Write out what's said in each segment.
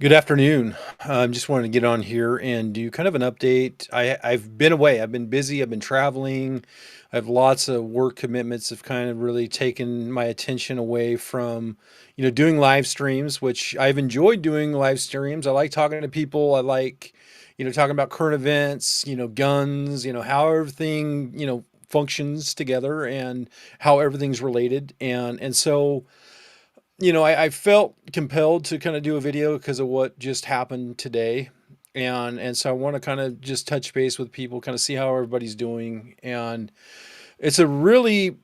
Good afternoon. Just wanted to get on here and do kind of an update. I've been away. I've been busy. I've been traveling. I have lots of work commitments have kind of really taken my attention away from, doing live streams, which I've enjoyed doing live streams. I like talking to people. I like, talking about current events, guns, how everything, functions together and how everything's related. And so I felt compelled to kind of do a video because of what just happened today. And so I want to kind of just touch base with people, kind of see how everybody's doing. And it's a really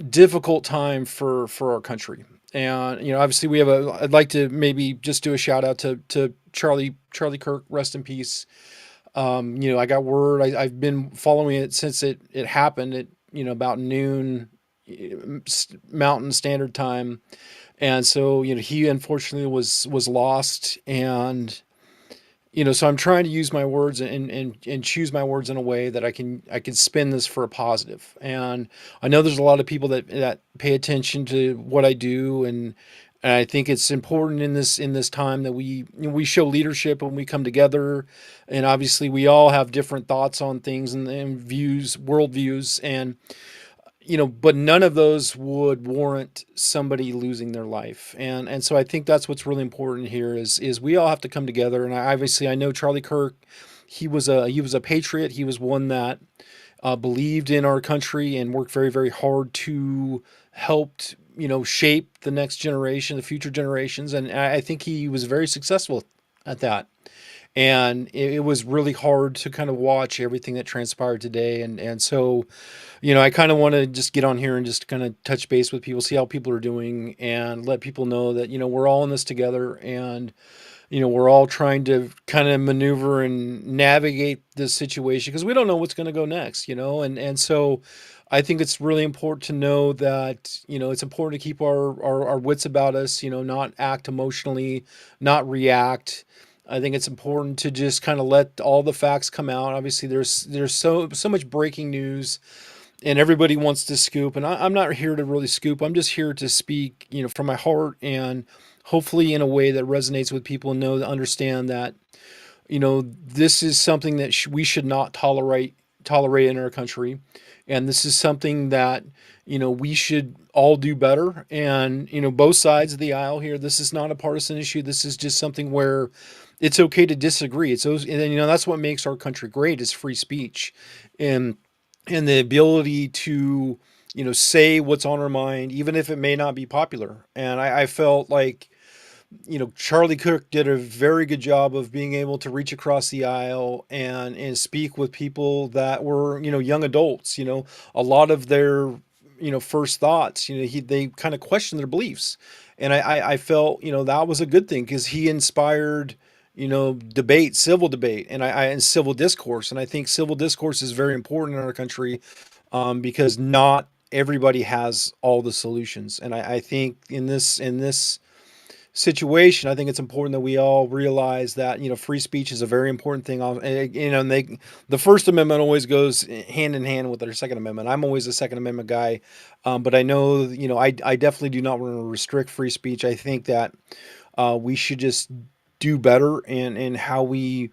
difficult time for our country. And obviously we have a. I'd like to maybe just do a shout out to Charlie Kirk, rest in peace. I got word. I've been following it since it happened at about noon Mountain Standard Time, and so he unfortunately was lost. And so I'm trying to use my words and choose my words in a way that I can spin this for a positive. And I know there's a lot of people that pay attention to what I do, and I think it's important in this time that we show leadership when we come together. And obviously we all have different thoughts on things and views, worldviews, and but none of those would warrant somebody losing their life. And so I think that's what's really important here is we all have to come together. And I know Charlie Kirk, he was a patriot. He was one that believed in our country and worked very, very hard to help shape the next generation, the future generations. And I think he was very successful at that. And it was really hard to kind of watch everything that transpired today. And so I kind of want to just get on here and just kind of touch base with people, see how people are doing, and let people know that we're all in this together. And we're all trying to kind of maneuver and navigate this situation because we don't know what's going to go next. And so I think it's really important to know that it's important to keep our wits about us, not act emotionally, not react. I think it's important to just kind of let all the facts come out. Obviously there's so much breaking news, and everybody wants to scoop, and I'm not here to really scoop. I'm just here to speak from my heart, and hopefully in a way that resonates with people, and understand that this is something that we should not tolerate in our country. And this is something that we should all do better. And both sides of the aisle here, this is not a partisan issue. This is just something where it's okay to disagree. It's those, and then that's what makes our country great, is free speech, and the ability to say what's on our mind, even if it may not be popular. And I felt like Charlie Cook did a very good job of being able to reach across the aisle and speak with people that were young adults. A lot of their first thoughts, they kind of questioned their beliefs. And I felt that was a good thing, because he inspired debate, civil debate, and civil discourse. And I think civil discourse is very important in our country, because not everybody has all the solutions. And I think in this situation, I think it's important that we all realize that free speech is a very important thing. And the First Amendment always goes hand in hand with our Second Amendment. I'm always a Second Amendment guy, but I know I definitely do not want to restrict free speech. I think that we should just do better in how we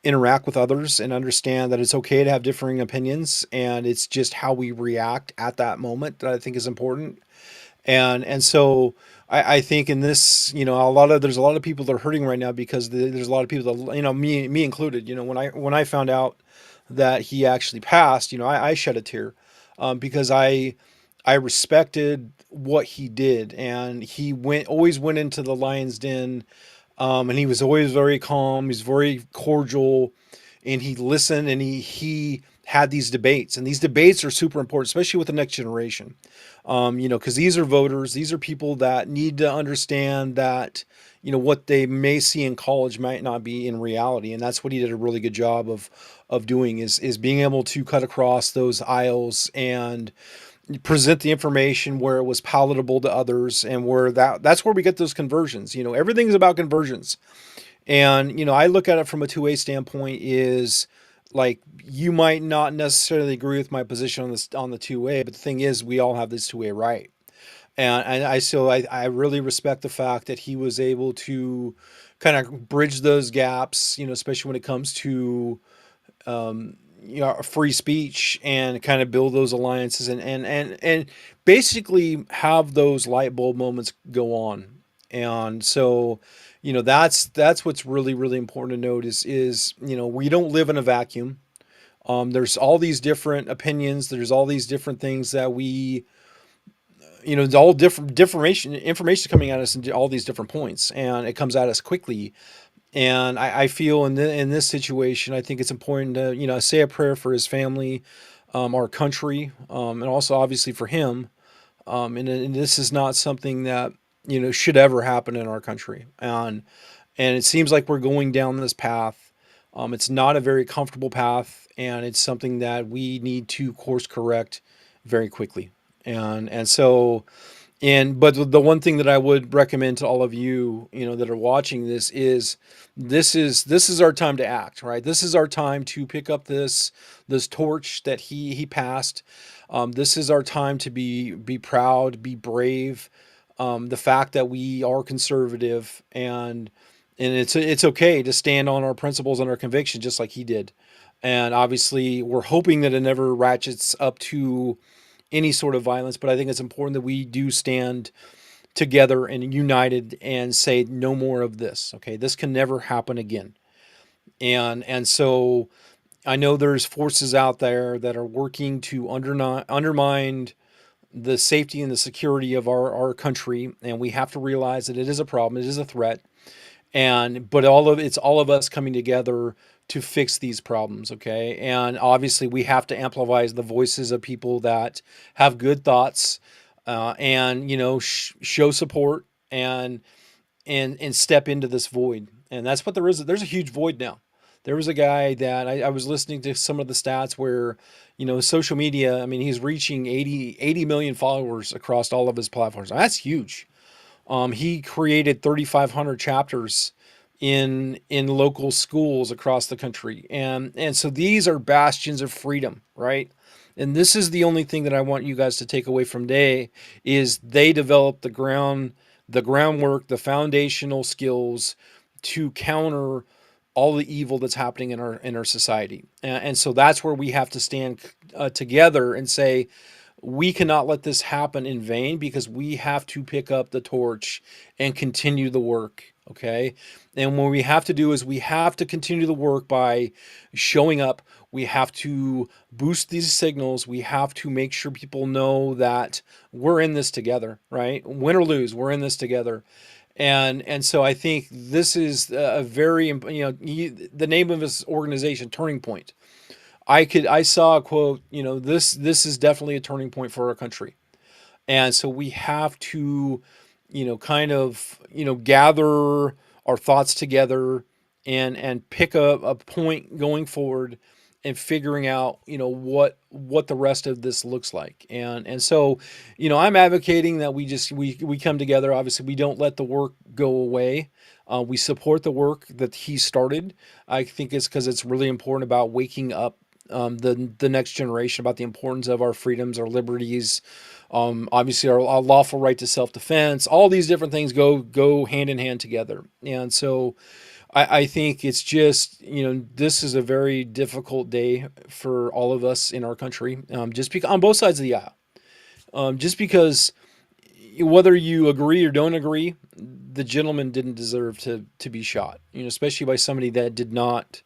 interact with others, and understand that it's okay to have differing opinions, and it's just how we react at that moment that I think is important. And so I think in this, there's a lot of people that are hurting right now, because there's a lot of people that, me included, when I found out that he actually passed, I shed a tear, because I respected what he did, and he always went into the lion's den, and he was always very calm. He's very cordial, and he listened, and he had these debates, and these debates are super important, especially with the next generation. Because these are voters, these are people that need to understand that what they may see in college might not be in reality. And that's what he did a really good job of doing, is being able to cut across those aisles and present the information where it was palatable to others, and where that's where we get those conversions. Everything's about conversions. And I look at it from a two-way standpoint, is like, you might not necessarily agree with my position on the two-way, but the thing is, we all have this two-way right. And I really respect the fact that he was able to kind of bridge those gaps, especially when it comes to free speech, and kind of build those alliances, and basically have those light bulb moments go on. And so, that's what's really, really important to note is we don't live in a vacuum. There's all these different opinions. There's all these different things that it's all different information coming at us in all these different points, and it comes at us quickly. And I feel in this situation, I think it's important to say a prayer for his family, our country, and also obviously for him. And this is not something that should ever happen in our country. And it seems like we're going down this path. It's not a very comfortable path, and it's something that we need to course correct very quickly. And so, but the one thing that I would recommend to all of you, that are watching this is our time to act, right? This is our time to pick up this torch that he passed. This is our time to be proud, be brave. The fact that we are conservative, and it's okay to stand on our principles and our convictions just like he did. And obviously, we're hoping that it never ratchets up to any sort of violence, but I think it's important that we do stand together and united and say no more of this. Okay, this can never happen again. And so I know there's forces out there that are working to undermine the safety and the security of our country, and we have to realize that it is a problem, it is a threat, and but it's all of us coming together to fix these problems. Okay, and obviously we have to amplify the voices of people that have good thoughts, and show support, and step into this void. And that's what there is. There's a huge void now. There was a guy that I was listening to some of the stats where, social media, I mean, he's reaching 80 million followers across all of his platforms. That's huge. He created 3,500 chapters in local schools across the country, and so these are bastions of freedom, right? And this is the only thing that I want you guys to take away from today is they developed the groundwork, the foundational skills to counter all the evil that's happening in our society. And so that's where we have to stand together and say, we cannot let this happen in vain, because we have to pick up the torch and continue the work. Okay. And what we have to do is we have to continue the work by showing up. We have to boost these signals. We have to make sure people know that we're in this together, right? Win or lose, we're in this together. And so I think this is a very, the name of this organization, Turning Point. I saw a quote, this is definitely a turning point for our country. And so we have to, kind of, gather our thoughts together, and pick a point going forward, and figuring out, what the rest of this looks like. And so, I'm advocating that we come together. Obviously, we don't let the work go away. We support the work that he started. I think it's because it's really important about waking up the next generation about the importance of our freedoms, our liberties, obviously our lawful right to self defense. All these different things go hand in hand together. And so I think it's just, this is a very difficult day for all of us in our country, just because on both sides of the aisle, just because whether you agree or don't agree, the gentleman didn't deserve to be shot, especially by somebody that did not.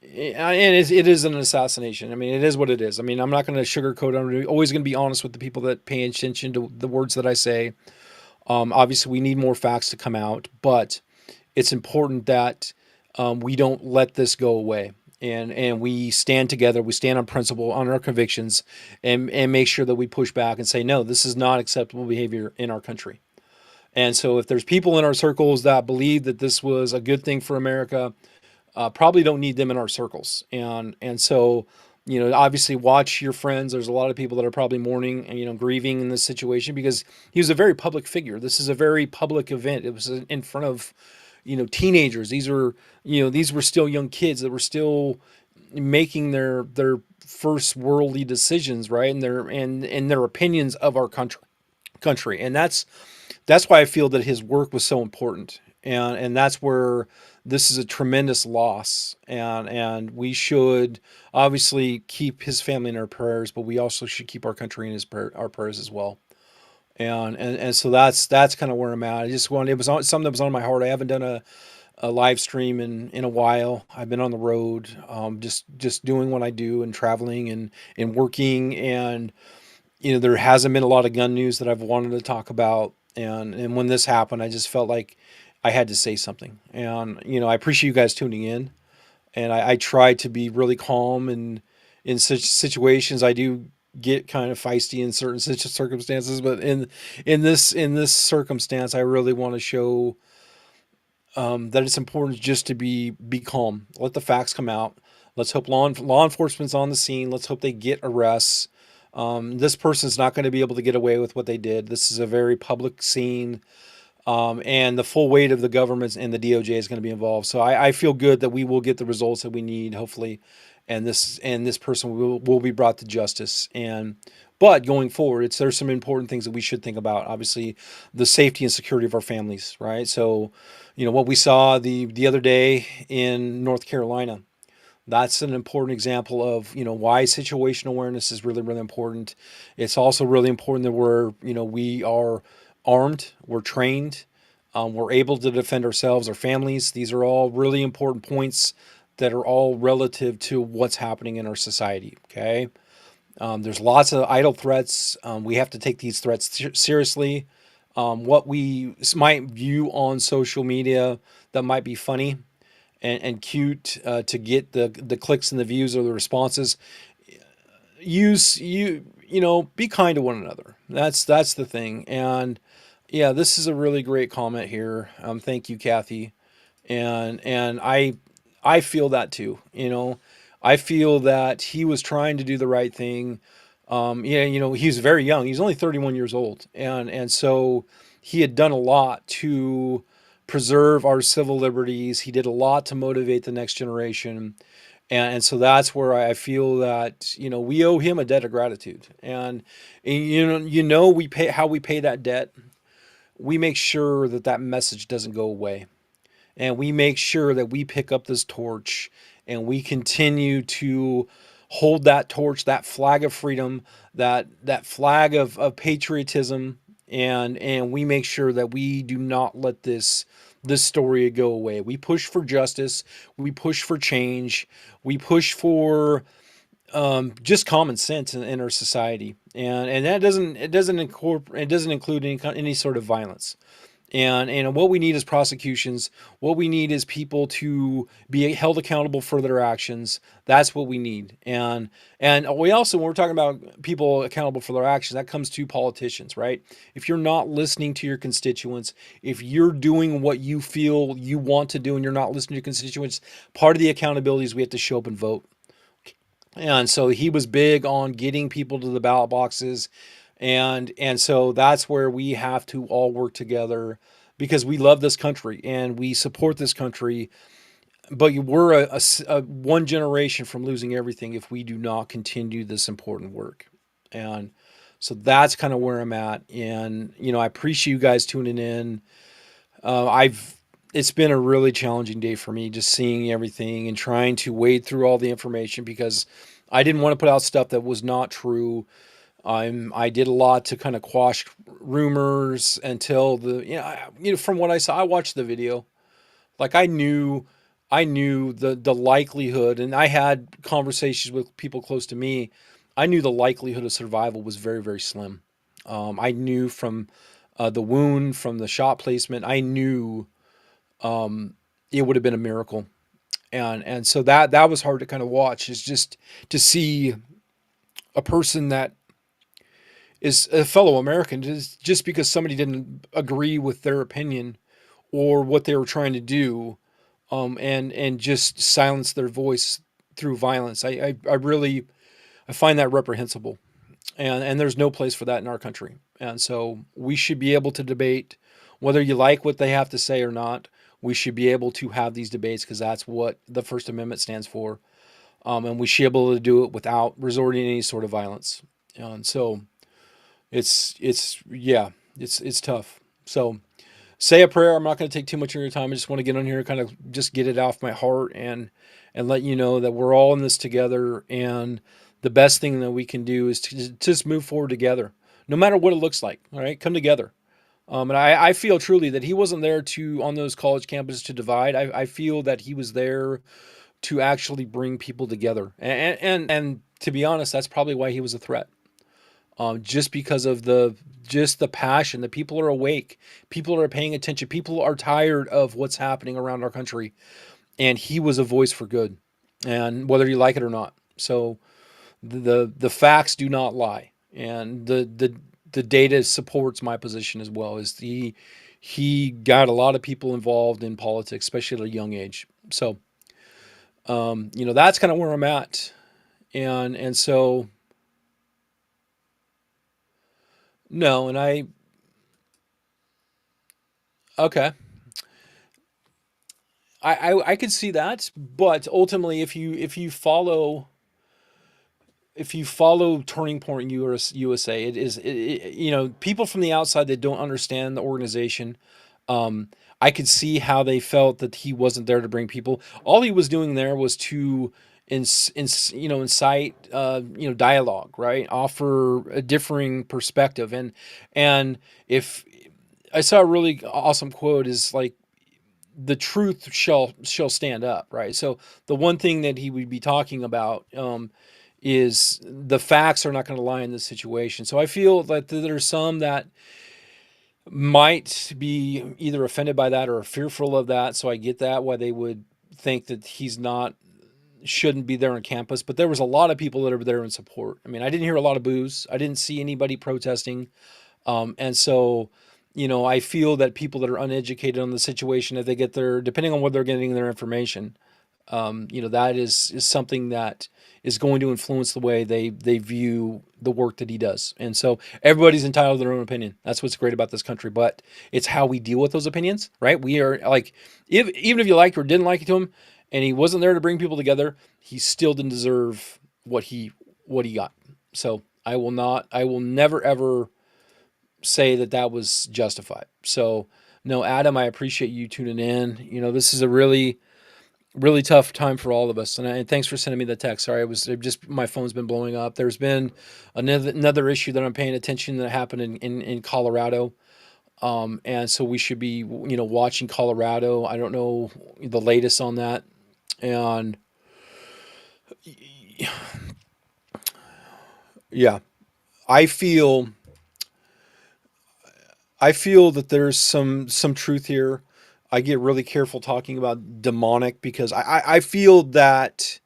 And it is an assassination. I mean, it is what it is. I mean, I'm not going to sugarcoat it. I'm always going to be honest with the people that pay attention to the words that I say. Obviously, we need more facts to come out, but it's important that we don't let this go away. And we stand together, we stand on principle, on our convictions, and make sure that we push back and say, no, this is not acceptable behavior in our country. And so if there's people in our circles that believe that this was a good thing for America, probably don't need them in our circles. And so, obviously watch your friends. There's a lot of people that are probably mourning and, grieving in this situation, because he was a very public figure. This is a very public event. It was in front of, teenagers. These were still young kids that were still making their first worldly decisions, right? And their opinions of our country. country. And that's why I feel that his work was so important. And that's where this is a tremendous loss. And we should obviously keep his family in our prayers, but we also should keep our country in our prayers as well. And so that's kind of where I'm at. I just wanted, it was something that was on my heart. I haven't done a live stream in a while. I've been on the road, just doing what I do and traveling and working. And there hasn't been a lot of gun news that I've wanted to talk about. And when this happened, I just felt like I had to say something. And I appreciate you guys tuning in. And I try to be really calm, and in such situations I do get kind of feisty in certain circumstances. But in this circumstance, I really want to show that it's important just to be calm. Let the facts come out. Let's hope law enforcement's on the scene. Let's hope they get arrests. This person's not going to be able to get away with what they did. This is a very public scene, and the full weight of the government and the DOJ is going to be involved. So I feel good that we will get the results that we need, hopefully, and this person will be brought to justice. But going forward, there's some important things that we should think about. Obviously, the safety and security of our families, right? So, what we saw the other day in North Carolina, that's an important example of why situational awareness is really, really important. It's also really important that we are armed, we're trained, we're able to defend ourselves, our families. These are all really important points that are all relative to what's happening in our society. Okay. There's lots of idle threats. We have to take these threats seriously. What we might view on social media that might be funny and cute, to get the clicks and the views or the responses, be kind to one another. That's the thing. And yeah, this is a really great comment here. Thank you, Kathy. And I feel that too. I feel that he was trying to do the right thing. Yeah, he's very young. He's only 31 years old, and so he had done a lot to preserve our civil liberties. He did a lot to motivate the next generation, and so that's where I feel that we owe him a debt of gratitude. And we pay how we pay that debt. We make sure that message doesn't go away, and we make sure that we pick up this torch and we continue to hold that torch, that flag of freedom, that flag of patriotism, and we make sure that we do not let this story go away. We push for justice, we push for change, we push for just common sense in our society, and that doesn't include any sort of violence. And what we need is prosecutions. What we need is people to be held accountable for their actions. That's what we need. And we also, when we're talking about people accountable for their actions, that comes to politicians, right? If you're not listening to your constituents, if you're doing what you feel you want to do and you're not listening to your constituents, part of the accountability is we have to show up and vote. And so he was big on getting people to the ballot boxes. And so that's where we have to all work together, because we love this country and we support this country. But we're a one generation from losing everything if we do not continue this important work. And so that's kind of where I'm at. And I appreciate you guys tuning in. I've It's been a really challenging day for me, just seeing everything and trying to wade through all the information, because I didn't want to put out stuff that was not true. I did a lot to kind of quash rumors until from what I saw. I watched the video. Like, I knew the likelihood, and I had conversations with people close to me. I knew the likelihood of survival was very, very slim. I knew from the wound, from the shot placement, I knew it would have been a miracle. And so that was hard to kind of watch, is just to see a person that is a fellow American, just because somebody didn't agree with their opinion or what they were trying to do, and just silence their voice through violence. I really, I find that reprehensible, and there's no place for that in our country. And so we should be able to debate, whether you like what they have to say or not. We should be able to have these debates, because that's what the First Amendment stands for, and we should be able to do it without resorting to any sort of violence. And so Yeah, it's tough. So say a prayer. I'm not going to take too much of your time. I just want to get on here, kind of just get it off my heart, and let you know that we're all in this together. And the best thing that we can do is to just move forward together, no matter what it looks like. All right, come together. And I feel truly that he wasn't there to on those college campuses to divide. I feel that he was there to actually bring people together. And to be honest, that's probably why he was a threat. Just because of the passion. The people are awake. People are paying attention. People are tired of what's happening around our country, and he was a voice for good, and whether you like it or not. So the facts do not lie, and the data supports my position as well. Is he got a lot of people involved in politics, especially at a young age. So that's kind of where I'm at, and so no, and I okay. I could see that, but ultimately, if you follow Turning Point USA, it is people from the outside that don't understand the organization. Um, I could see how they felt that he wasn't there to bring people. All he was doing there was to incite dialogue, right? Offer a differing perspective, and if I saw a really awesome quote is like the truth shall stand up, right? So the one thing that he would be talking about is the facts are not going to lie in this situation. So I feel that there's some that might be either offended by that or fearful of that. So I get that why they would think that he's not shouldn't be there on campus. But there was a lot of people that are there in support. I mean, I didn't hear a lot of boos. I didn't see anybody protesting. And so, I feel that people that are uneducated on the situation, if they get their, depending on where they're getting their information, that is something that is going to influence the way they view the work that he does. And so everybody's entitled to their own opinion. That's what's great about this country. But it's how we deal with those opinions, right? We are like, even if you liked or didn't like it to him, and he wasn't there to bring people together, he still didn't deserve what he got. So I will never ever say that that was justified. So no, Adam, I appreciate you tuning in. This is a really tough time for all of us. And thanks for sending me the text. Sorry, it just my phone's been blowing up. There's been another issue that I'm paying attention that happened in Colorado. And so we should be, watching Colorado. I don't know the latest on that. And yeah, I feel I feel that there's some truth here. I get really careful talking about demonic because I feel that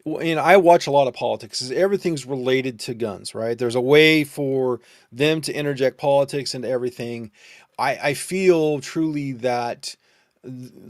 I watch a lot of politics. Everything's related to guns, right? There's a way for them to interject politics into everything. I feel truly that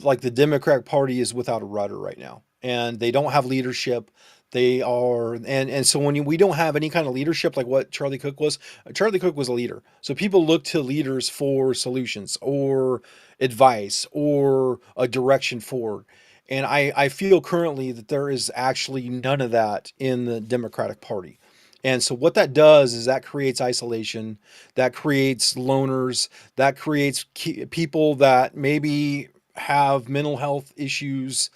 like the Democratic Party is without a rudder right now, and they don't have leadership. They are, and so we don't have any kind of leadership like what Charlie Cook was. Charlie Cook was a leader, so people look to leaders for solutions or advice or a direction forward. And I feel currently that there is actually none of that in the Democratic Party. And so what that does is that creates isolation, that creates loners, that creates people that maybe have mental health issues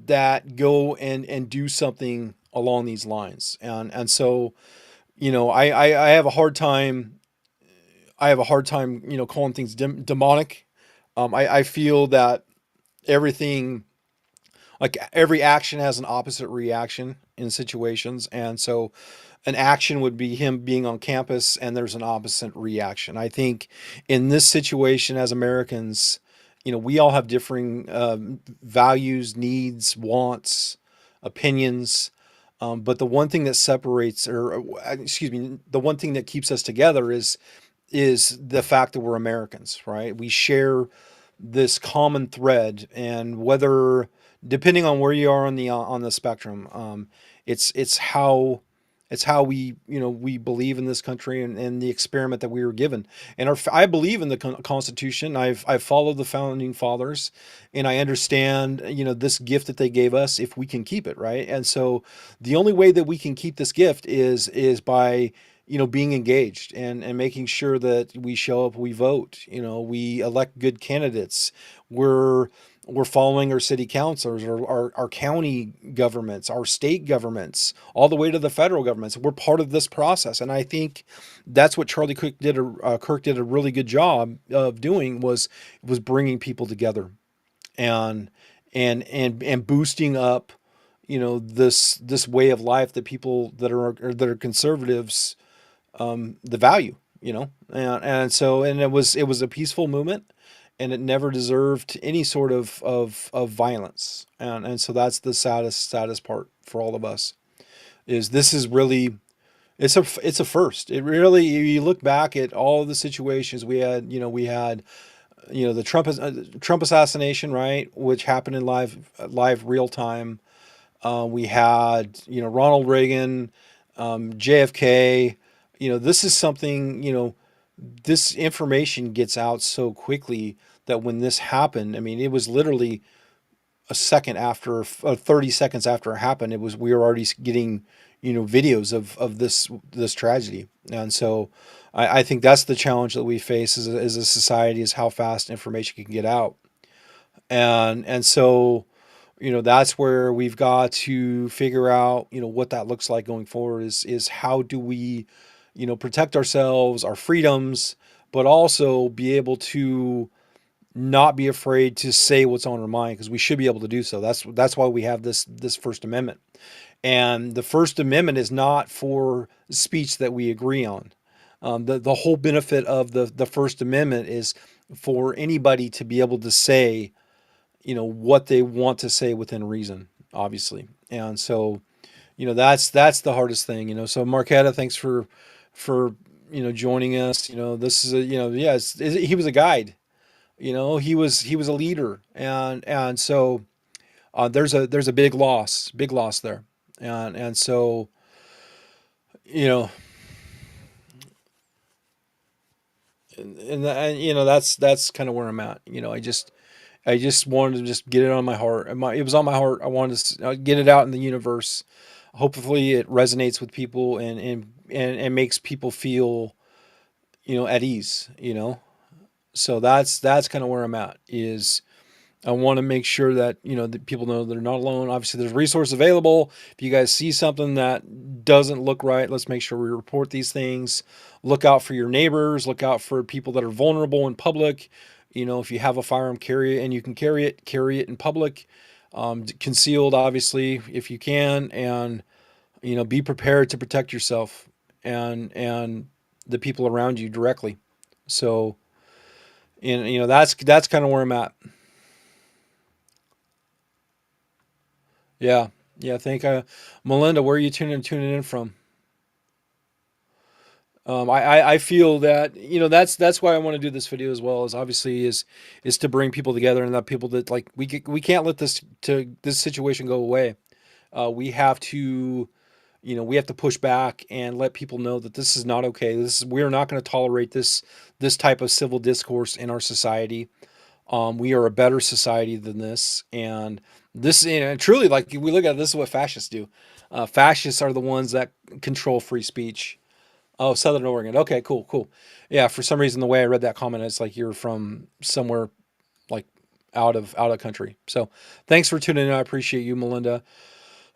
that go and do something along these lines. And so, I have a hard time. I have a hard time, calling things demonic. I feel that everything, like every action has an opposite reaction in situations. And so an action would be him being on campus and there's an opposite reaction. I think in this situation as Americans, we all have differing values, needs, wants, opinions. But the one thing that separates, or excuse me, the one thing that keeps us together is the fact that we're Americans, right? We share this common thread, and whether depending on where you are on the spectrum, it's how we we believe in this country and the experiment that we were given. And I believe in the Constitution. I've followed the founding fathers, and I understand this gift that they gave us if we can keep it, right. And so the only way that we can keep this gift is by being engaged and making sure that we show up, we vote, we elect good candidates. We're we're following our city councilors, our county governments, our state governments, all the way to the federal governments. We're part of this process, and I think that's what Charlie Kirk did. Kirk did a really good job of doing was bringing people together and and boosting up this way of life that people that are conservatives the value, and so and it was a peaceful movement, and it never deserved any sort of violence, and so that's the saddest part for all of us is this is really it's a first. It really, you look back at all the situations we had the Trump assassination, right, which happened in live real time. We had Ronald Reagan, JFK. This is something, this information gets out so quickly that when this happened, I mean, it was literally a second after, 30 seconds after it happened, we were already getting, videos of this tragedy. And so I think that's the challenge that we face as a society, is how fast information can get out. And so, that's where we've got to figure out, what that looks like going forward, is how do we, protect ourselves, our freedoms, but also be able to not be afraid to say what's on our mind, because we should be able to do so. That's why we have this First Amendment. And the First Amendment is not for speech that we agree on. The whole benefit of the First Amendment is for anybody to be able to say, what they want to say within reason, obviously. And so, that's the hardest thing. So Marquetta, thanks for joining us. This is yeah, he was a guide. He was a leader, and so there's a big loss there, and so you know and that's kind of where I'm at. I just wanted to just get it on my heart. It was on my heart. I wanted to get it out in the universe. Hopefully, it resonates with people and makes people feel at ease. So that's kind of where I'm at. Is I want to make sure that that people know they're not alone. Obviously, there's resources available. If you guys see something that doesn't look right, let's make sure we report these things. Look out for your neighbors. Look out for people that are vulnerable in public. If you have a firearm, carry it, and you can carry it in public, concealed, obviously, if you can, and be prepared to protect yourself and the people around you directly. So, and that's kind of where I'm at. Yeah, yeah. I think Melinda, where are you tuning in from? I feel that that's why I want to do this video as well. Is obviously is to bring people together, and that people that like we can't let this situation go away. We have to we have to push back and let people know that this is not okay. We're not going to tolerate this type of civil discourse in our society. We are a better society than this, and this truly, like, we look at this, is what fascists do. Fascists are the ones that control free speech. Oh, Southern Oregon. Okay, cool, cool. Yeah, for some reason the way I read that comment, it's like you're from somewhere like out of country. So thanks for tuning in. I appreciate you, Melinda.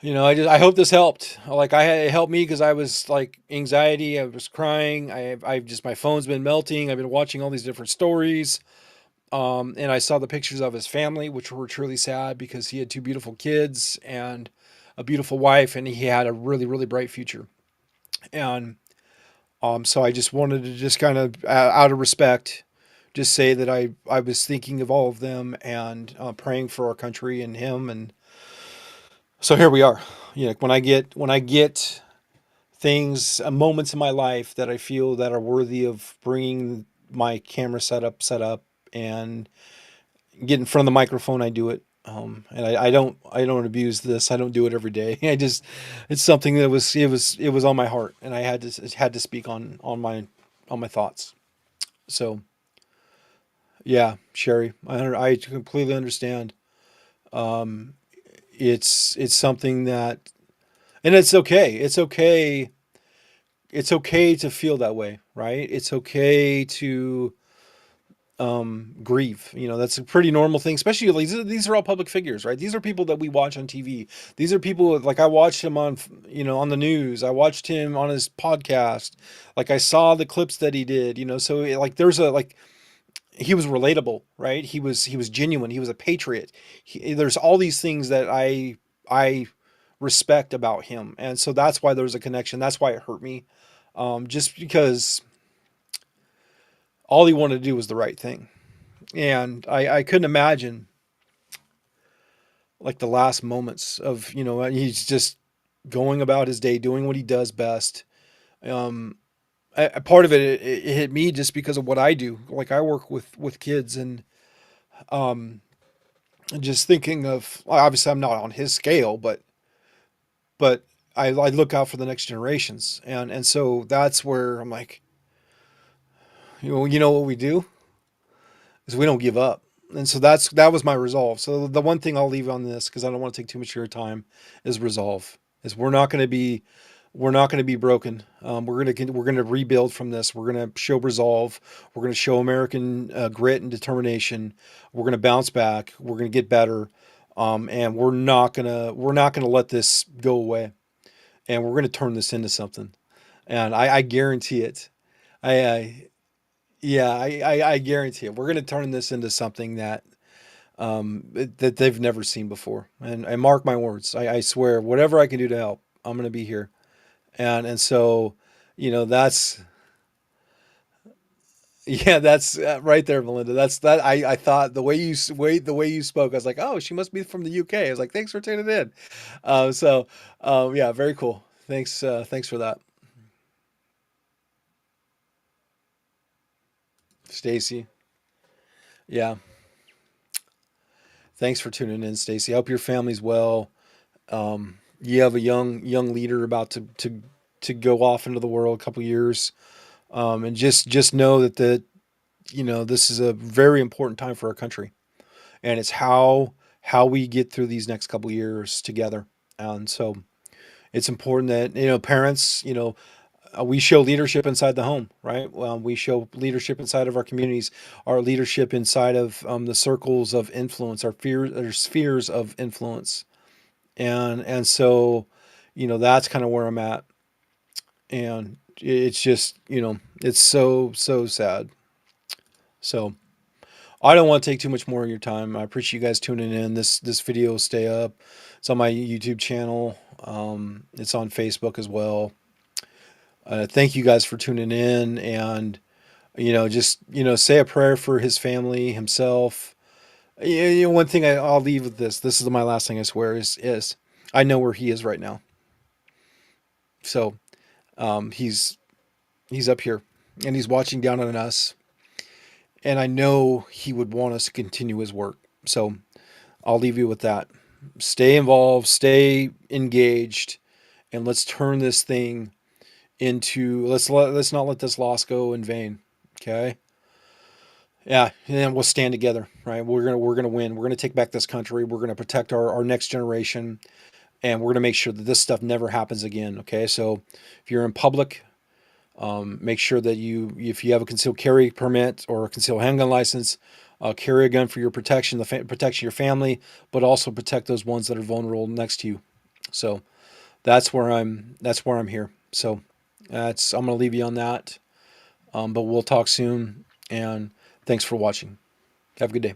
I hope this helped. Like, it helped me because I was like anxiety. I was crying. I just, my phone's been melting. I've been watching all these different stories. And I saw the pictures of his family, which were truly sad because he had two beautiful kids and a beautiful wife, and he had a really, really bright future. And so I just wanted to just kind of, out of respect, just say that I was thinking of all of them and praying for our country and him. And so here we are. When I get things, moments in my life that I feel that are worthy of bringing my camera set up and get in front of the microphone, I do it. And I don't abuse this. I don't do it every day. It's something that it was on my heart, and I had to speak on my thoughts. So yeah, Sherry, I completely understand. Um, it's something that, and it's okay. It's okay it's okay to feel that way, right? It's okay to grieve. You know, that's a pretty normal thing, especially like, these are all public figures, right? These are people that we watch on TV. These are people like I watched him on, you know, on the news. I watched him on his podcast. Like I saw the clips that he did, you know, so like there's a like he was relatable, right? He was genuine. He was a patriot. There's all these things that I respect about him, and so that's why there's a connection. That's why it hurt me, just because all he wanted to do was the right thing, and I couldn't imagine like the last moments of, you know, he's just going about his day, doing what he does best. Um, a part of it hit me just because of what I do. Like I work with kids, and um, just thinking of, well, obviously I'm not on his scale, but I look out for the next generations, and so that's where I'm like, you know what we do is we don't give up, and so that was my resolve. So the one thing I'll leave on this, because I don't want to take too much of your time, is resolve. Is we're not going to be broken. We're going to rebuild from this. We're going to show resolve. We're going to show American grit and determination. We're going to bounce back. We're going to get better, and we're not gonna let this go away. And we're going to turn this into something. And I guarantee it. I yeah, I guarantee it. We're going to turn this into something that that they've never seen before. And mark my words. I swear, whatever I can do to help, I'm going to be here. And so, you know, that's yeah, that's right there, Melinda. That's that. I thought the way you spoke, I was like, oh, she must be from the UK. I was like, thanks for tuning in. So yeah, very cool. Thanks for that, Stacy. Yeah, thanks for tuning in, Stacy. I hope your family's well. You have a young leader about to go off into the world a couple years, and just know that you know, this is a very important time for our country, and it's how we get through these next couple years together. And so it's important that, you know, parents, you know, we show leadership inside the home, right? We show leadership inside of our communities, our leadership inside of the circles of influence, our spheres of influence, and so, you know, that's kind of where I'm at, and it's just, you know, it's so sad. So I don't want to take too much more of your time. I appreciate you guys tuning in. This video will stay up. It's on my YouTube channel. It's on Facebook as well. Thank you guys for tuning in, and you know, just, you know, say a prayer for his family, himself. You know, one thing I'll leave with this. This is my last thing, I swear. Is I know where he is right now. So he's up here, and he's watching down on us, and I know he would want us to continue his work. So I'll leave you with that. Stay involved, stay engaged, and let's turn this thing into, let's not let this loss go in vain. Okay? Yeah, and then we'll stand together, right? We're gonna win. We're gonna take back this country. We're gonna protect our next generation, and we're gonna make sure that this stuff never happens again. Okay, so if you're in public, make sure that if you have a concealed carry permit or a concealed handgun license, carry a gun for your protection, protection of your family, but also protect those ones that are vulnerable next to you. So that's where I'm here. So that's I'm gonna leave you on that. But we'll talk soon, and thanks for watching. Have a good day.